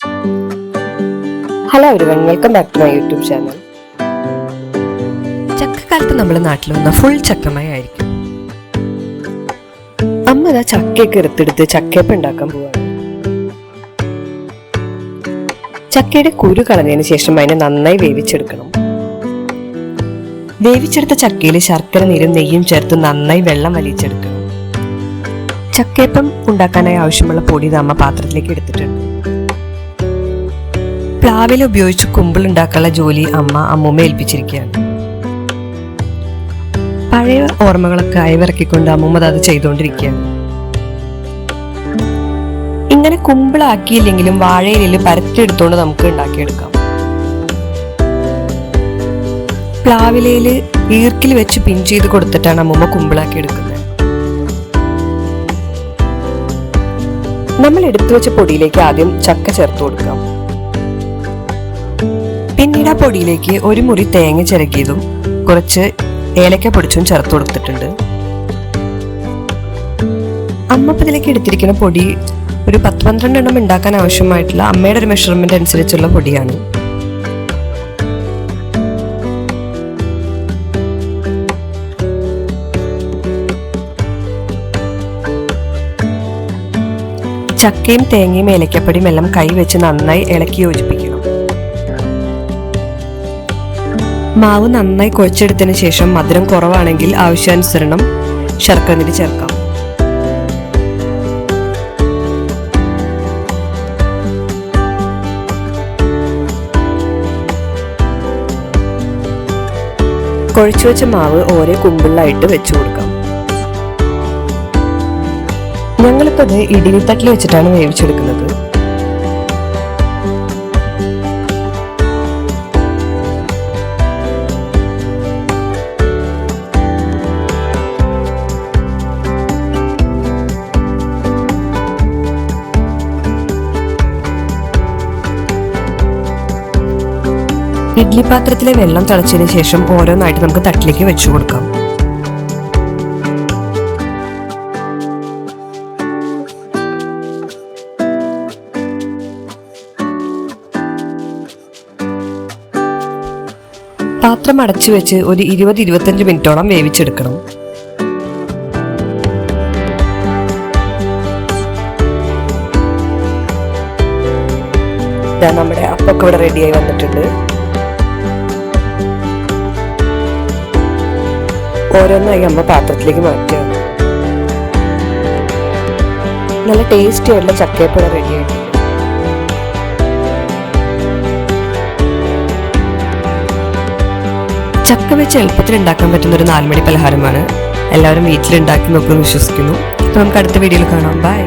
Hello everyone, welcome back to my YouTube channel. ചക്കക്കാലത്ത് നമ്മുടെ നാട്ടിൽ വന്ന ഫുൾ ചക്കമയായിരിക്കും. അമ്മ അതാ ചക്കയൊക്കെ എടുത്തെടുത്ത് ചക്കയപ്പം ഉണ്ടാക്കാൻ പോവാണ്. ചക്കയുടെ കുരു കളഞ്ഞതിന് ശേഷം അതിനെ നന്നായി വേവിച്ചെടുക്കണം. വേവിച്ചെടുത്ത ചക്കയിൽ ശർക്കര നീരും നെയ്യും ചേർത്ത് നന്നായി വെള്ളം വലിച്ചെടുക്കണം. ചക്കയപ്പം ഉണ്ടാക്കാനായി ആവശ്യമുള്ള പൊടി അമ്മ പാത്രത്തിലേക്ക് എടുത്തിട്ടുണ്ട്. പ്ലാവില ഉപയോഗിച്ച് കുമ്പിൾ ഉണ്ടാക്കാനുള്ള ജോലി അമ്മൂമ്മ ഏൽപ്പിച്ചിരിക്കുകയാണ്. പഴയ ഓർമ്മകളൊക്കെ അയവിറക്കിക്കൊണ്ട് അമ്മൂമ്മ അത് ചെയ്തുകൊണ്ടിരിക്കുകയാണ്. ഇങ്ങനെ കുമ്പിളാക്കിയില്ലെങ്കിലും വാഴയിലിൽ പരത്തിയെടുത്തോണ്ട് നമുക്ക് ഉണ്ടാക്കിയെടുക്കാം. പ്ലാവിലയില് ഈർക്കിൽ വെച്ച് പിൻ ചെയ്ത് കൊടുത്തിട്ടാണ് അമ്മൂമ്മ കുമ്പിളാക്കി എടുക്കുന്നത്. നമ്മൾ എടുത്തു വെച്ച പൊടിയിലേക്ക് ആദ്യം ചക്ക ചേർത്ത് കൊടുക്കാം. പിന്നീട് ആ പൊടിയിലേക്ക് ഒരു മുറി തേങ്ങ ചിരകിയതും കുറച്ച് ഏലക്ക പൊടിച്ചും ചേർത്ത് കൊടുത്തിട്ടുണ്ട്. അമ്മപ്പതിലേക്ക് എടുത്തിരിക്കുന്ന പൊടി ഒരു 10-12 എണ്ണം ഉണ്ടാക്കാൻ ആവശ്യമായിട്ടുള്ള അമ്മയുടെ ഒരു മെഷർമെന്റ് അനുസരിച്ചുള്ള പൊടിയാണ്. ചക്കയും തേങ്ങയും ഏലക്കപ്പൊടിയും എല്ലാം കൈവച്ച് നന്നായി ഇളക്കി യോജിപ്പിക്കണം. മാവ് നന്നായി കുഴച്ചെടുത്തതിന് ശേഷം മധുരം കുറവാണെങ്കിൽ ആവശ്യാനുസരണം ശർക്കര നീര് ചേർക്കാം. കുഴച്ചു വെച്ച മാവ് ഓരോ കുമ്പിളായിട്ട് വെച്ചു കൊടുക്കാം. ഞങ്ങളിപ്പോൾ ഇത് ഇഡ്ഡലിത്തട്ടിൽ വെച്ചിട്ടാണ് വേവിച്ചെടുക്കുന്നത്. ഇഡ്ഡലി പാത്രത്തിലെ വെള്ളം തിളച്ചതിന് ശേഷം ഓരോന്നായിട്ട് നമുക്ക് തട്ടിലേക്ക് വെച്ചു കൊടുക്കാം. പാത്രം അടച്ചു വെച്ച് ഒരു 20-25 മിനിറ്റോളം വേവിച്ചെടുക്കണം. നമ്മുടെ അപ്പൊക്കെ ഇവിടെ റെഡിയായി വന്നിട്ടുണ്ട്. ഓരോന്നായി അമ്മ പാത്രത്തിലേക്ക് മാറ്റുക. നല്ല ടേസ്റ്റി ആയിട്ടുള്ള ചക്കയപ്പം റെഡി ആയിട്ടുണ്ട്. ചക്ക വെച്ച് എളുപ്പത്തിൽ ഉണ്ടാക്കാൻ പറ്റുന്ന ഒരു 4 മണി പലഹാരമാണ്. എല്ലാവരും വീട്ടിലുണ്ടാക്കി നോക്കുമെന്ന് വിശ്വസിക്കുന്നു. നമുക്ക് അടുത്ത വീഡിയോയിൽ കാണാം. ബൈ.